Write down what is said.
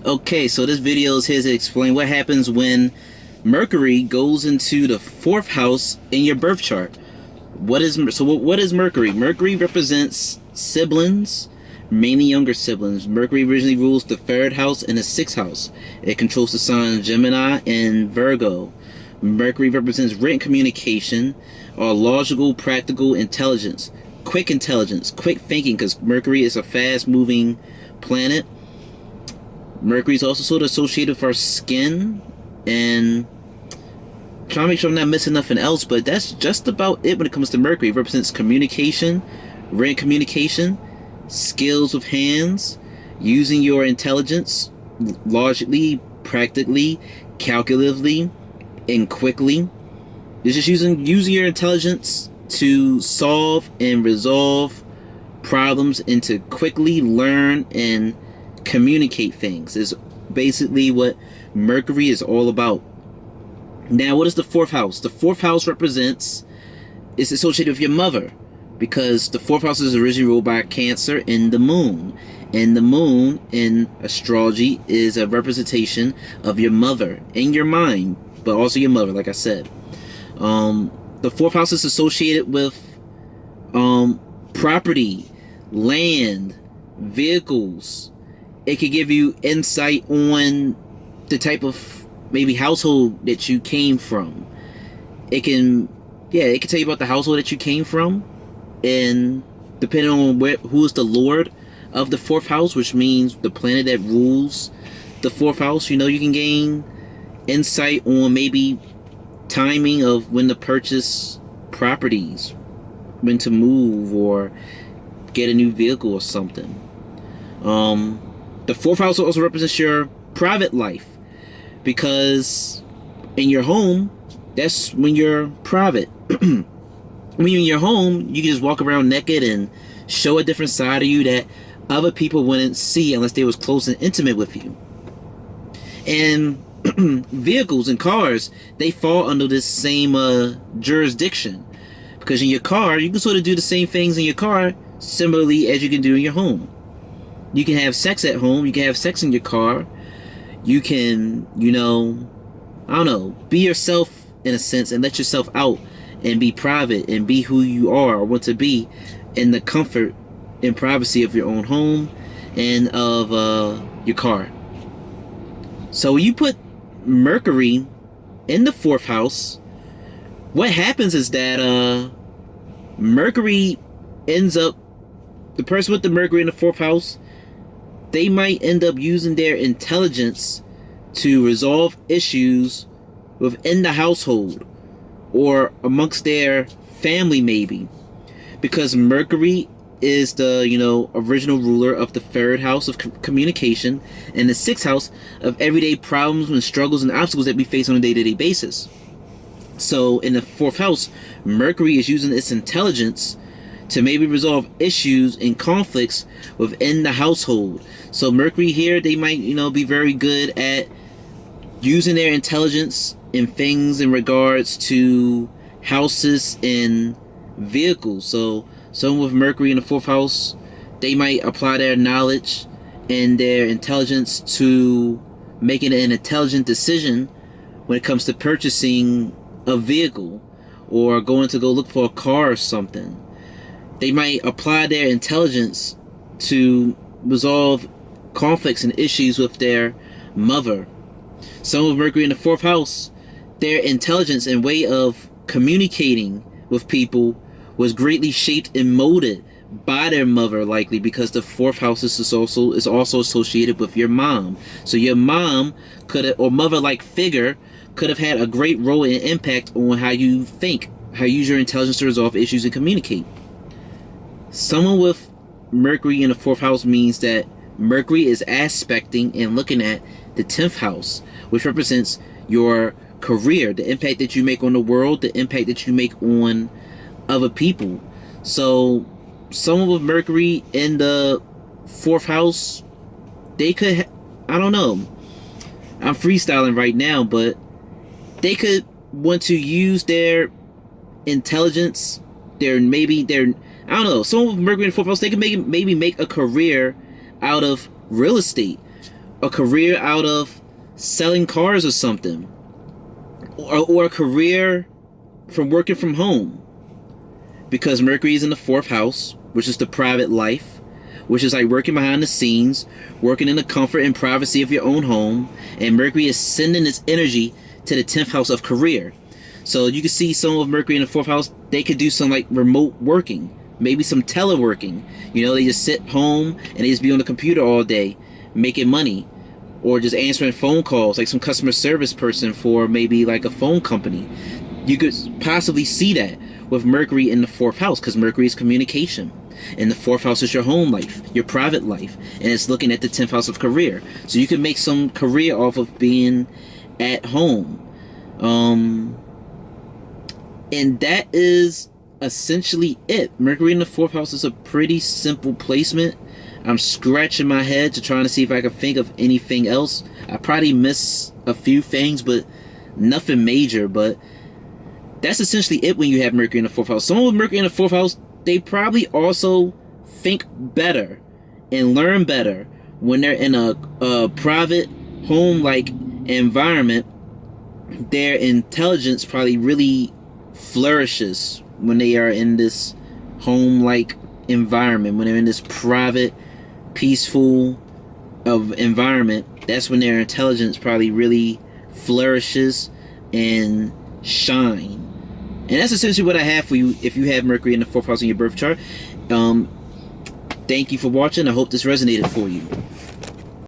Okay, so this video is here to explain what happens when Mercury goes into the fourth house in your birth chart. What is Mercury? Mercury represents siblings, mainly younger siblings. Mercury originally rules the third house and the sixth house. It controls the signs Gemini and Virgo. Mercury represents written communication or logical, practical intelligence, quick thinking, because Mercury is a fast-moving planet. Mercury is also sort of associated with our skin, and I'm trying to make sure I'm not missing nothing else, but that's just about it when it comes to Mercury. It represents communication, written communication, skills with hands, using your intelligence logically, practically, calculatively, and quickly. It's just using your intelligence to solve and resolve problems and to quickly learn and communicate things is basically what Mercury is all about. Now, what is the fourth house? The fourth house is associated with your mother, because the fourth house is originally ruled by Cancer and the moon. And the moon in astrology is a representation of your mother in your mind, but also your mother, like I said. The fourth house is associated with property, land, vehicles. It could give you insight on the type of maybe household that you came from. It can tell you about the household that you came from, and depending on who is the lord of the fourth house, which means the planet that rules the fourth house, you can gain insight on maybe timing of when to purchase properties, when to move, or get a new vehicle or something. The fourth house also represents your private life, because in your home, that's when you're private. When you're in your home, you can just walk around naked and show a different side of you that other people wouldn't see unless they was close and intimate with you. And vehicles and cars, they fall under this same jurisdiction, because in your car, you can sort of do the same things in your car similarly as you can do in your home. You can have sex at home. You can have sex in your car. You can, be yourself in a sense and let yourself out and be private and be who you are or want to be in the comfort and privacy of your own home and of your car. So when you put Mercury in the fourth house, what happens is that Mercury ends up, the person with the Mercury in the fourth house, they might end up using their intelligence to resolve issues within the household or amongst their family, maybe, because Mercury is the original ruler of the third house of communication and the sixth house of everyday problems and struggles and obstacles that we face on a day-to-day basis. So in the fourth house, Mercury is using its intelligence to maybe resolve issues and conflicts within the household. So Mercury here, they might, be very good at using their intelligence in things in regards to houses and vehicles. So someone with Mercury in the fourth house, they might apply their knowledge and their intelligence to making an intelligent decision when it comes to purchasing a vehicle or going to go look for a car or something. They might apply their intelligence to resolve conflicts and issues with their mother. Someone with Mercury in the fourth house, their intelligence and way of communicating with people was greatly shaped and molded by their mother, likely because the fourth house is also associated with your mom. So your mom or mother-like figure could have had a great role and impact on how you think, how you use your intelligence to resolve issues and communicate. Someone with Mercury in the fourth house means that Mercury is aspecting and looking at the 10th house, which represents your career, the impact that you make on the world, the impact that you make on other people. So someone with Mercury in the fourth house, they could, I don't know, I'm freestyling right now, but they could want to use their intelligence, I don't know, someone with Mercury in the fourth house, they can maybe make a career out of real estate, a career out of selling cars or something, or a career from working from home, because Mercury is in the fourth house, which is the private life, which is like working behind the scenes, working in the comfort and privacy of your own home. And Mercury is sending its energy to the 10th house of career. So you can see some of Mercury in the fourth house, they could do some like remote working, maybe some teleworking. You know, they just sit home and they just be on the computer all day making money, or just answering phone calls, like some customer service person for maybe like a phone company. You could possibly see that with Mercury in the fourth house, because Mercury is communication. And the fourth house is your home life, your private life. And it's looking at the 10th house of career. So you can make some career off of being at home. And that is essentially it. Mercury in the fourth house is a pretty simple placement. I'm scratching my head to trying to see if I can think of anything else. I probably miss a few things, but nothing major. But that's essentially it when you have Mercury in the fourth house. Someone with Mercury in the fourth house, they probably also think better and learn better when they're in a private home-like environment. Their intelligence probably really flourishes when they are in this home-like environment, when they're in this private, peaceful environment. That's when their intelligence probably really flourishes and shine. And that's essentially what I have for you if you have Mercury in the fourth house in your birth chart. Thank you for watching. I hope this resonated for you.